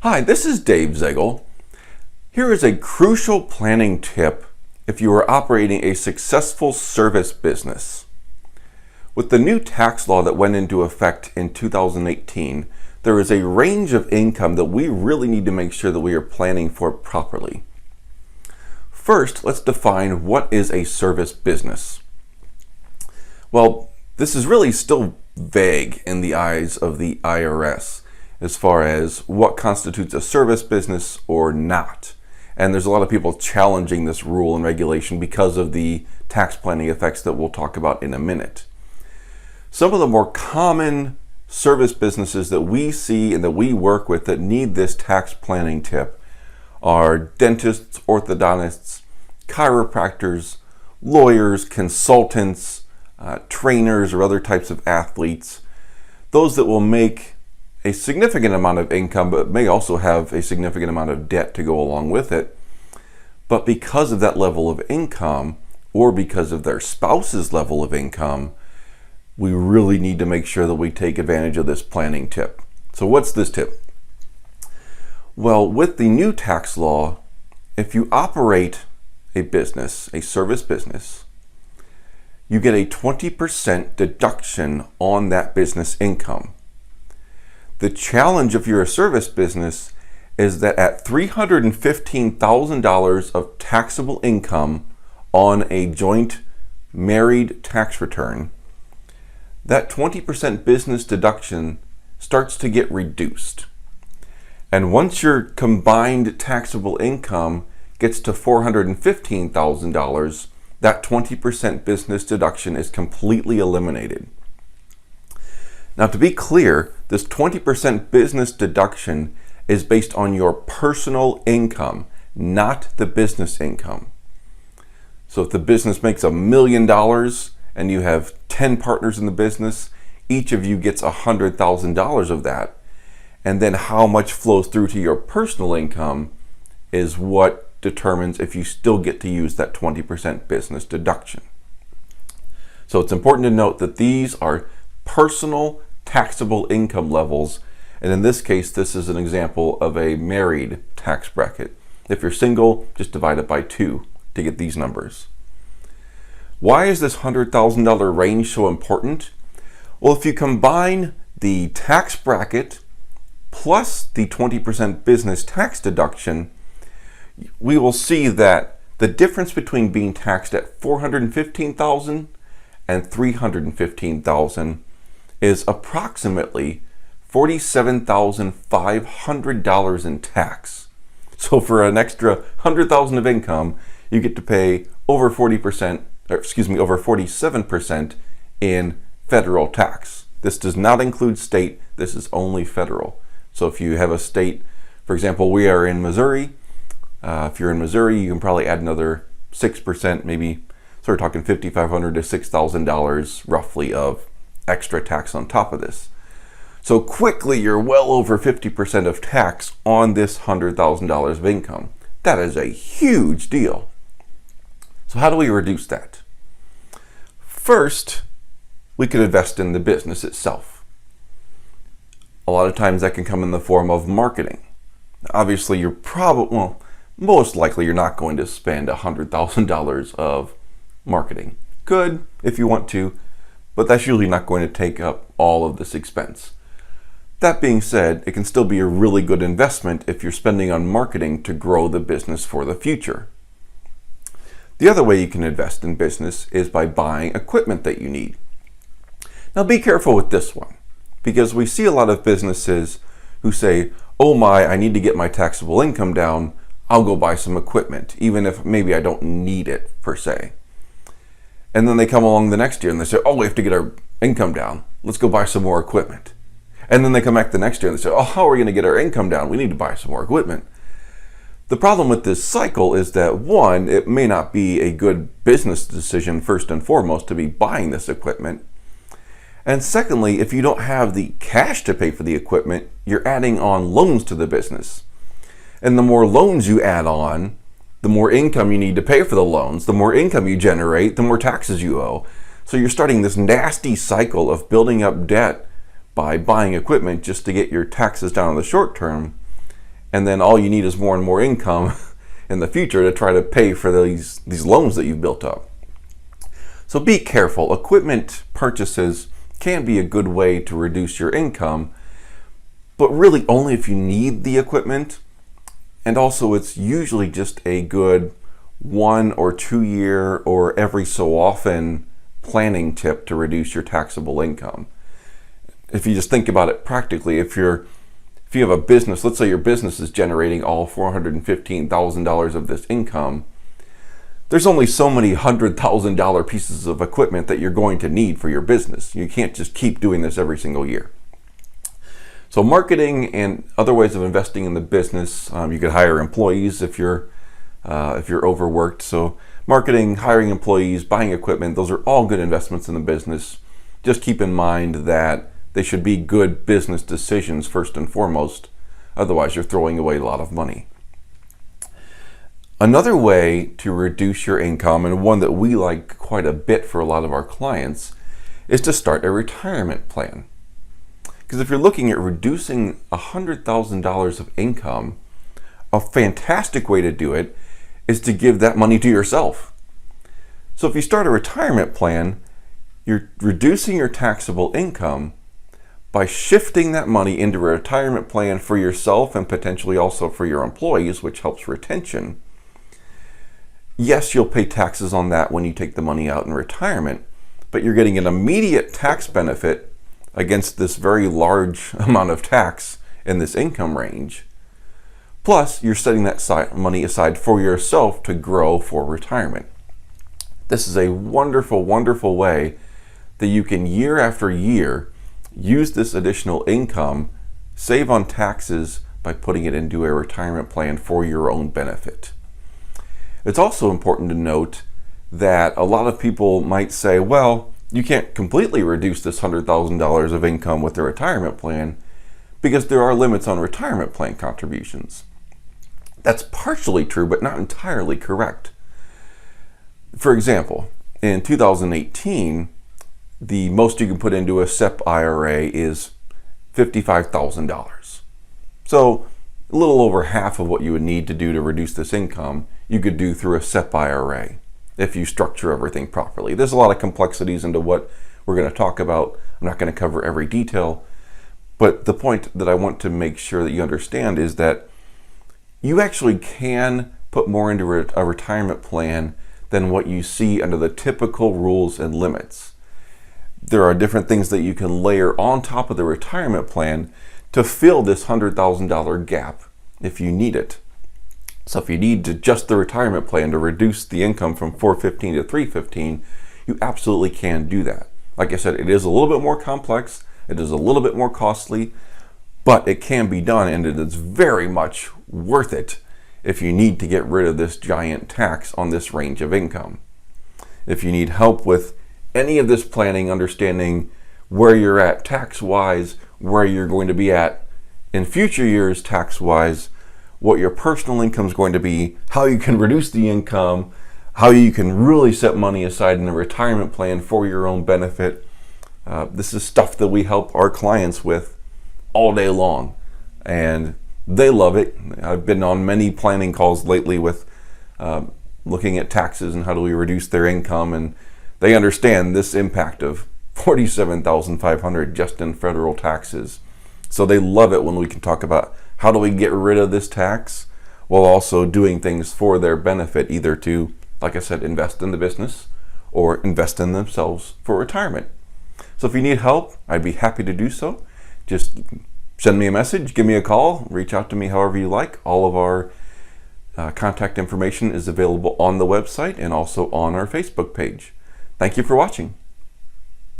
Hi, this is Dave Zegel. Here is a crucial planning tip if you are operating a successful service business. With the new tax law that went into effect in 2018, there is a range of income that we really need to make sure that we are planning for properly. First, let's define what is a service business. Well, this is really still vague in the eyes of the IRS as far as what constitutes a service business or not. And there's a lot of people challenging this rule and regulation because of the tax planning effects that we'll talk about in a minute. Some of the more common service businesses that we see and that we work with that need this tax planning tip are dentists, orthodontists, chiropractors, lawyers, consultants, trainers, or other types of athletes. Those that will make a significant amount of income but may also have a significant amount of debt to go along with it. But because of that level of income, or because of their spouse's level of income, we really need to make sure that we take advantage of this planning tip. So what's this tip? Well, with the new tax law, if you operate a business, a service business, you get a 20% deduction on that business income. The challenge if you're a service business is that at $315,000 of taxable income on a joint married tax return, that 20% business deduction starts to get reduced. And once your combined taxable income gets to $415,000, that 20% business deduction is completely eliminated. Now, to be clear, this 20% business deduction is based on your personal income, not the business income. So if the business makes $1 million and you have 10 partners in the business, each of you gets $100,000 of that. And then how much flows through to your personal income is what determines if you still get to use that 20% business deduction. So it's important to note that these are personal taxable income levels, and in this case this is an example of a married tax bracket. If you're single, just divide it by 2 to get these numbers. Why is this $100,000 range so important? Well, if you combine the tax bracket plus the 20% business tax deduction, we will see that the difference between being taxed at $415,000 and $315,000 is approximately $47,500 in tax. So for an extra $100,000 of income, you get to pay over 47% in federal tax. This does not include state, this is only federal. So if you have a state, for example, we are in Missouri. If you're in Missouri, you can probably add another 6%, maybe, so we're talking $5,500 to $6,000 roughly of extra tax on top of this. So quickly, you're well over 50% of tax on this $100,000 of income. That is a huge deal. So how do we reduce that? First, we could invest in the business itself. A lot of times that can come in the form of marketing. Obviously, you're most likely you're not going to spend $100,000 of marketing. Good if you want to, but that's usually not going to take up all of this expense. That being said, it can still be a really good investment if you're spending on marketing to grow the business for the future. The other way you can invest in business is by buying equipment that you need. Now be careful with this one, because we see a lot of businesses who say, oh my, I need to get my taxable income down, I'll go buy some equipment, even if maybe I don't need it per se. And then they come along the next year and they say, oh, we have to get our income down, let's go buy some more equipment. And then they come back the next year and they say, oh, how are we going to get our income down? We need to buy some more equipment. The problem with this cycle is that, one, it may not be a good business decision first and foremost to be buying this equipment. And secondly, if you don't have the cash to pay for the equipment, you're adding on loans to the business. And the more loans you add on, the more income you need to pay for the loans. The more income you generate, the more taxes you owe. So you're starting this nasty cycle of building up debt by buying equipment just to get your taxes down in the short term. and then all you need is more and more income in the future to try to pay for these loans that you've built up. So be careful. Equipment purchases can be a good way to reduce your income, but really only if you need the equipment. And also it's usually just a good 1 or 2 year or every so often planning tip to reduce your taxable income. If you just think about it practically, if you have a business, let's say your business is generating all $415,000 of this income, there's only so many $100,000 pieces of equipment that you're going to need for your business. You can't just keep doing this every single year. So marketing and other ways of investing in the business, you could hire employees if you're overworked. So marketing, hiring employees, buying equipment, those are all good investments in the business. Just keep in mind that they should be good business decisions first and foremost. Otherwise, you're throwing away a lot of money. Another way to reduce your income, and one that we like quite a bit for a lot of our clients, is to start a retirement plan. Because if you're looking at reducing $100,000 of income, a fantastic way to do it is to give that money to yourself. So if you start a retirement plan, you're reducing your taxable income by shifting that money into a retirement plan for yourself and potentially also for your employees, which helps retention. Yes, you'll pay taxes on that when you take the money out in retirement, but you're getting an immediate tax benefit against this very large amount of tax in this income range. Plus, you're setting that money aside for yourself to grow for retirement. This is a wonderful, wonderful way that you can year after year use this additional income, save on taxes by putting it into a retirement plan for your own benefit. It's also important to note that a lot of people might say, well, you can't completely reduce this $100,000 of income with a retirement plan because there are limits on retirement plan contributions. That's partially true, but not entirely correct. For example, in 2018, the most you can put into a SEP IRA is $55,000. So a little over half of what you would need to do to reduce this income, you could do through a SEP IRA if you structure everything properly. There's a lot of complexities into what we're going to talk about. I'm not going to cover every detail, but the point that I want to make sure that you understand is that you actually can put more into a retirement plan than what you see under the typical rules and limits. There are different things that you can layer on top of the retirement plan to fill this $100,000 gap if you need it. So if you need to just the retirement plan to reduce the income from $415,000 to $315,000, you absolutely can do that. Like I said, it is a little bit more complex, it is a little bit more costly, but it can be done, and it is very much worth it if you need to get rid of this giant tax on this range of income. If you need help with any of this planning, understanding where you're at tax-wise, where you're going to be at in future years tax-wise, what your personal income is going to be, how you can reduce the income, how you can really set money aside in a retirement plan for your own benefit. This is stuff that we help our clients with all day long, and they love it. I've been on many planning calls lately with looking at taxes and how do we reduce their income, and they understand this impact of $47,500 just in federal taxes. So they love it when we can talk about how do we get rid of this tax while also doing things for their benefit, either to, like I said, invest in the business or invest in themselves for retirement. So if you need help, I'd be happy to do so. Just send me a message, give me a call, reach out to me however you like. All of our contact information is available on the website and also on our Facebook page. Thank you for watching.